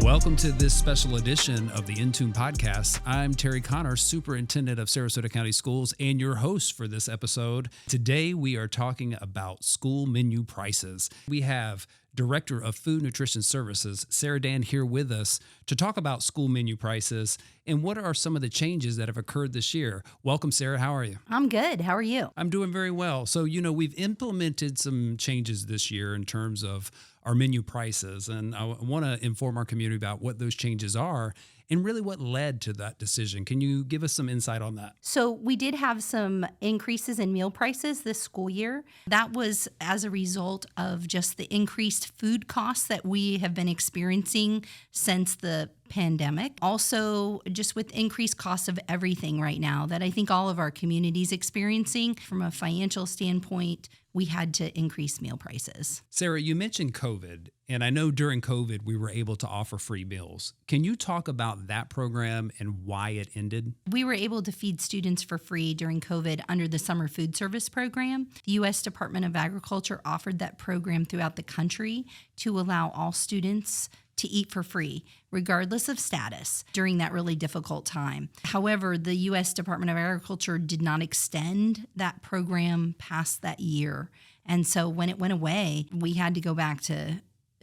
Welcome to this special edition of the In Tune Podcast. I'm Terry Connor, Superintendent of Sarasota County Schools, and your host for this episode. Today, we are talking about school menu prices. We have Director of Food Nutrition Services, Sara Dan, here with us to talk about school menu prices and what are some of the changes that have occurred this year. Welcome, Sara. How are you? I'm good. How are you? I'm doing very well. So, we've implemented some changes this year in terms of our menu prices, and I want to inform our community about what those changes are and really what led to that decision. Can you give us some insight on that? So we did have some increases in meal prices this school year. That was as a result of just the increased food costs that we have been experiencing since the pandemic. Also, just with increased costs of everything right now that I think all of our communities experiencing from a financial standpoint, we had to increase meal prices. Sara, you mentioned COVID, and I know during COVID we were able to offer free meals. Can you talk about that program and why it ended? We were able to feed students for free during COVID under the Summer Food Service Program. The U.S. Department of Agriculture offered that program throughout the country to allow all students to eat for free, regardless of status, during that really difficult time. However, the U.S. Department of Agriculture did not extend that program past that year. And so when it went away, we had to go back to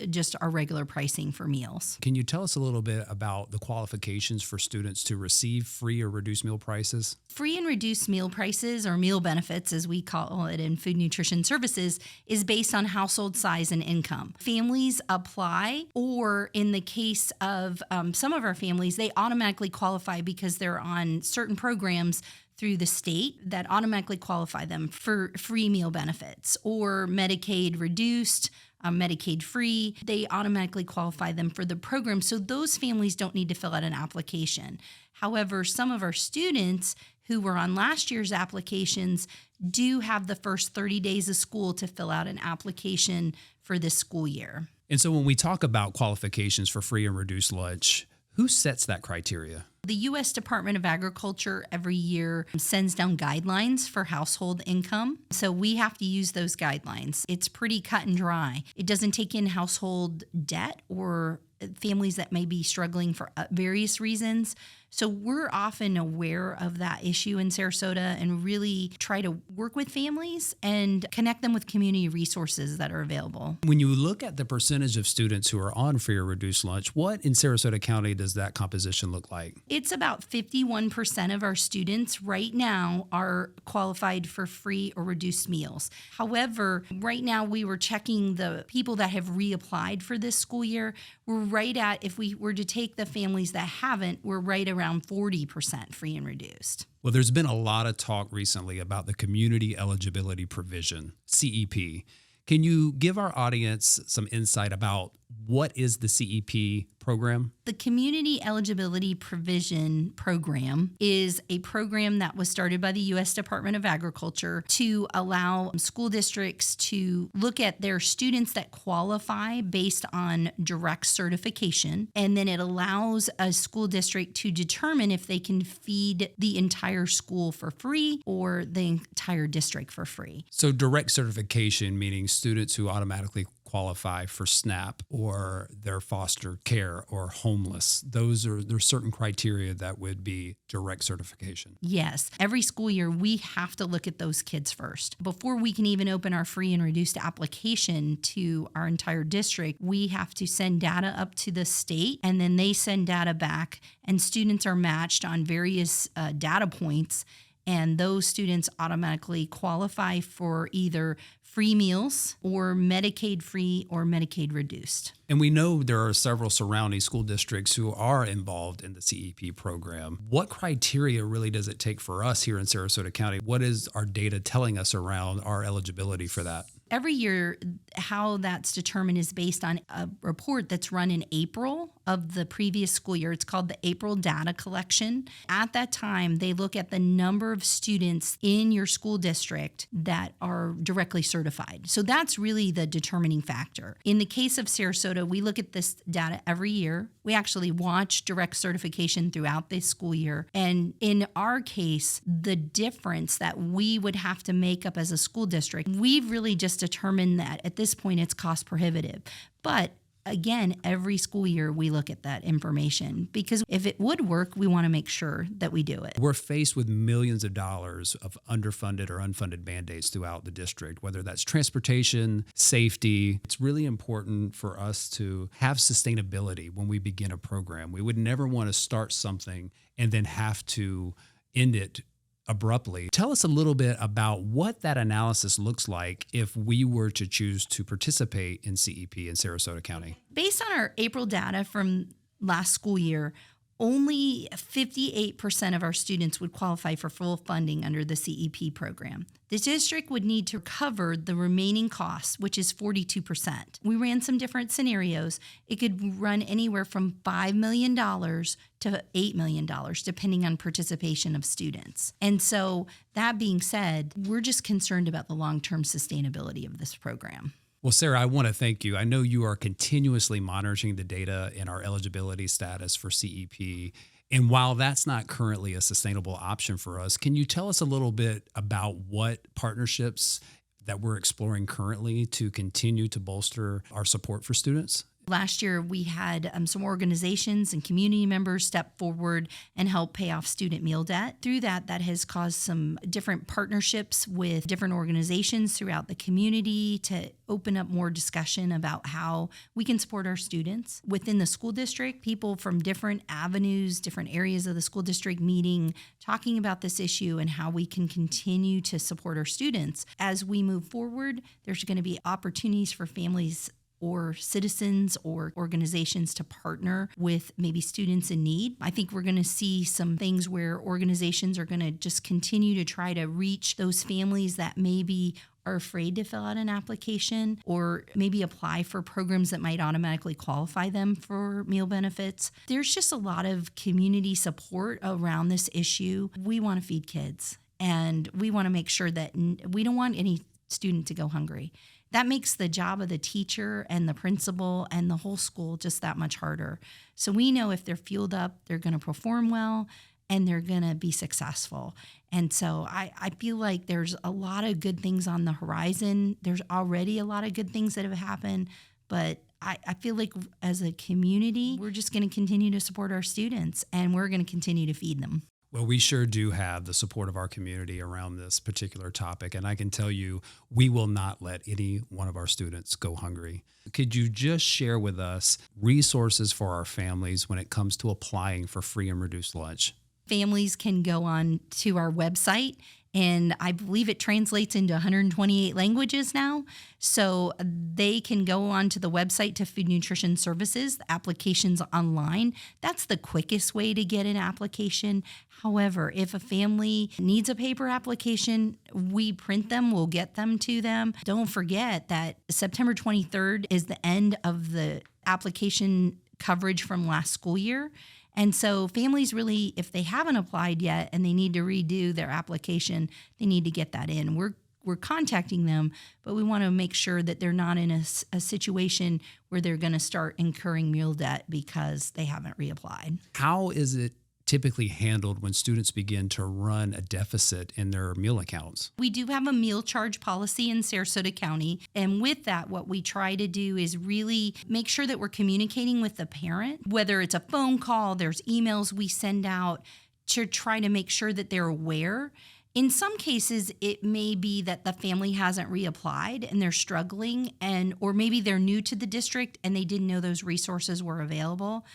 just our regular pricing for meals. Can you tell us a little bit about the qualifications for students to receive free or reduced meal prices? Free and reduced meal prices, or meal benefits as we call it in Food Nutrition Services, is based on household size and income. Families apply, or in the case of some of our families, they automatically qualify because they're on certain programs through the state that automatically qualify them for free meal benefits, or Medicaid reduced, Medicaid free. They automatically qualify them for the program. So those families don't need to fill out an application. However, some of our students who were on last year's applications do have the first 30 days of school to fill out an application for this school year. And so when we talk about qualifications for free and reduced lunch, who sets that criteria? The U.S. Department of Agriculture every year sends down guidelines for household income. So we have to use those guidelines. It's pretty cut and dry. It doesn't take in household debt or families that may be struggling for various reasons. So we're often aware of that issue in Sarasota and really try to work with families and connect them with community resources that are available. When you look at the percentage of students who are on free or reduced lunch, what in Sarasota County does that composition look like? It's about 51% of our students right now are qualified for free or reduced meals. However, right now we were checking the people that have reapplied for this school year. We're right at, if we were to take the families that haven't, we're right around 40% free and reduced. Well, there's been a lot of talk recently about the Community Eligibility Provision, CEP. Can you give our audience some insight about what is the CEP program? The Community Eligibility Provision program is a program that was started by the U.S. Department of Agriculture to allow school districts to look at their students that qualify based on direct certification. And then it allows a school district to determine if they can feed the entire school for free or the entire district for free. So direct certification, meaning students who automatically qualify for SNAP or their foster care or homeless. There's certain criteria that would be direct certification. Yes. Every school year, we have to look at those kids first. Before we can even open our free and reduced application to our entire district, we have to send data up to the state, and then they send data back, and students are matched on various data points. And those students automatically qualify for either free meals or Medicaid free or Medicaid reduced. And we know there are several surrounding school districts who are involved in the CEP program. What criteria really does it take for us here in Sarasota County? What is our data telling us around our eligibility for that? Every year, how that's determined is based on a report that's run in April of the previous school year. It's called the April data collection. At that time, they look at the number of students in your school district that are directly certified. So that's really the determining factor. In the case of Sarasota, we look at this data every year. We actually watch direct certification throughout the school year. And in our case, the difference that we would have to make up as a school district, we've really just determined that at this point it's cost prohibitive. But again, every school year we look at that information because if it would work, we want to make sure that we do it. We're faced with millions of dollars of underfunded or unfunded mandates throughout the district, whether that's transportation, safety. It's really important for us to have sustainability when we begin a program. We would never want to start something and then have to end it abruptly. Tell us a little bit about what that analysis looks like if we were to choose to participate in CEP in Sarasota County. Based on our April data from last school year, only 58% of our students would qualify for full funding under the CEP program. The district would need to cover the remaining costs, which is 42%. We ran some different scenarios. It could run anywhere from $5 million to $8 million, depending on participation of students. And so that being said, we're just concerned about the long-term sustainability of this program. Well, Sarah, I want to thank you. I know you are continuously monitoring the data in our eligibility status for CEP. And while that's not currently a sustainable option for us, can you tell us a little bit about what partnerships that we're exploring currently to continue to bolster our support for students? Last year, we had some organizations and community members step forward and help pay off student meal debt. Through that has caused some different partnerships with different organizations throughout the community to open up more discussion about how we can support our students. Within the school district, people from different avenues, different areas of the school district meeting, talking about this issue and how we can continue to support our students. As we move forward, there's going to be opportunities for families or citizens or organizations to partner with maybe students in need. I think we're going to see some things where organizations are going to just continue to try to reach those families that maybe are afraid to fill out an application or maybe apply for programs that might automatically qualify them for meal benefits. There's just a lot of community support around this issue. We want to feed kids, and we want to make sure that we don't want any student to go hungry. That makes the job of the teacher and the principal and the whole school just that much harder. So we know if they're fueled up, they're going to perform well and they're going to be successful. And so I feel like there's a lot of good things on the horizon. There's already a lot of good things that have happened, but I feel like as a community, we're just going to continue to support our students and we're going to continue to feed them. Well, we sure do have the support of our community around this particular topic. And I can tell you, we will not let any one of our students go hungry. Could you just share with us resources for our families when it comes to applying for free and reduced lunch? Families can go on to our website, and I believe it translates into 128 languages now. So they can go on to the website to Food Nutrition Services. The application's online. That's the quickest way to get an application. However, if a family needs a paper application, we print them, we'll get them to them. Don't forget that September 23rd is the end of the application coverage from last school year. And so families really, if they haven't applied yet and they need to redo their application, they need to get that in. We're contacting them, but we want to make sure that they're not in a situation where they're going to start incurring meal debt because they haven't reapplied. How is it typically handled when students begin to run a deficit in their meal accounts? We do have a meal charge policy in Sarasota County. And with that, what we try to do is really make sure that we're communicating with the parent, whether it's a phone call, there's emails we send out to try to make sure that they're aware. In some cases, it may be that the family hasn't reapplied and they're struggling, or maybe they're new to the district and they didn't know those resources were available.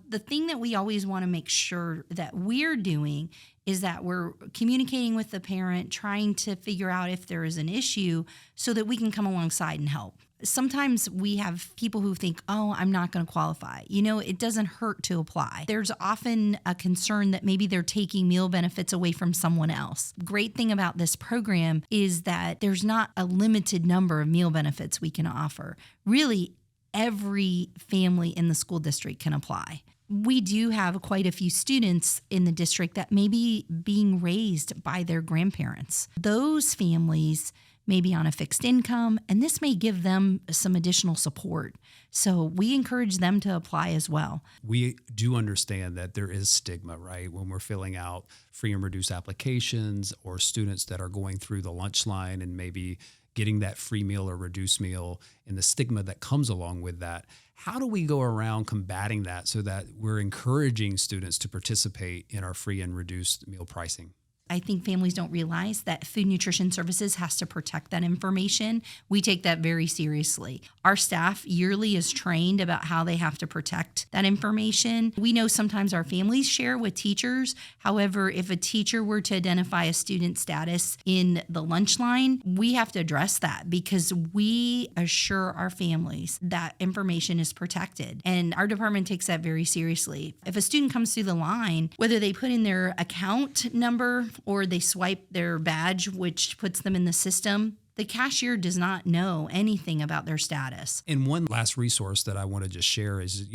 The thing that we always want to make sure that we're doing is that we're communicating with the parent, trying to figure out if there is an issue so that we can come alongside and help. Sometimes we have people who think, oh, I'm not going to qualify. It doesn't hurt to apply. There's often a concern that maybe they're taking meal benefits away from someone else. Great thing about this program is that there's not a limited number of meal benefits we can offer. Really, every family in the school district can apply. We do have quite a few students in the district that may be being raised by their grandparents. Those families may be on a fixed income, and this may give them some additional support. So we encourage them to apply as well. We do understand that there is stigma, right? When we're filling out free and reduced applications or students that are going through the lunch line and maybe getting that free meal or reduced meal and the stigma that comes along with that. How do we go around combating that so that we're encouraging students to participate in our free and reduced meal pricing? I think families don't realize that Food Nutrition Services has to protect that information. We take that very seriously. Our staff yearly is trained about how they have to protect that information. We know sometimes our families share with teachers. However, if a teacher were to identify a student status in the lunch line, we have to address that because we assure our families that information is protected. And our department takes that very seriously. If a student comes through the line, whether they put in their account number or they swipe their badge, which puts them in the system, the cashier does not know anything about their status. And one last resource that I want to just share is,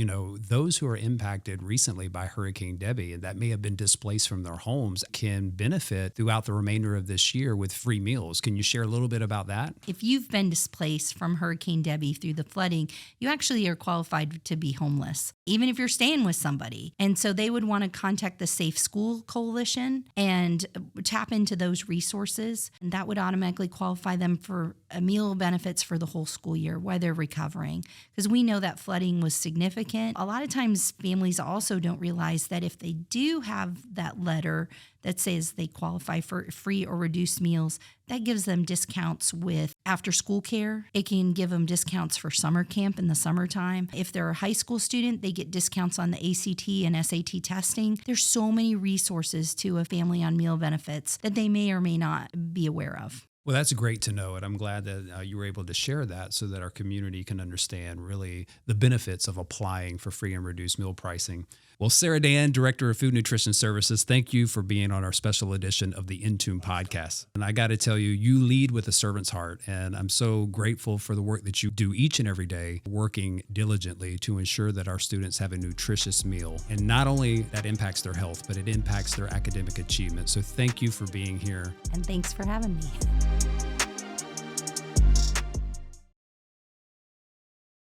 those who are impacted recently by Hurricane Debby and that may have been displaced from their homes can benefit throughout the remainder of this year with free meals. Can you share a little bit about that? If you've been displaced from Hurricane Debby through the flooding, you actually are qualified to be homeless, even if you're staying with somebody. And so they would want to contact the Safe School Coalition and tap into those resources. And that would automatically qualify them for meal benefits for the whole school year while they're recovering. Because we know that flooding was significant. A lot of times families also don't realize that if they do have that letter that says they qualify for free or reduced meals, that gives them discounts with after school care. It can give them discounts for summer camp in the summertime. If they're a high school student, they get discounts on the ACT and SAT testing. There's so many resources to a family on meal benefits that they may or may not be aware of. Well, that's great to know, and I'm glad that you were able to share that so that our community can understand really the benefits of applying for free and reduced meal pricing. Well, Sara Dan, Director of Food Nutrition Services, thank you for being on our special edition of the In Tune Podcast. And I got to tell you, you lead with a servant's heart, and I'm so grateful for the work that you do each and every day, working diligently to ensure that our students have a nutritious meal. And not only that impacts their health, but it impacts their academic achievement. So thank you for being here. And thanks for having me.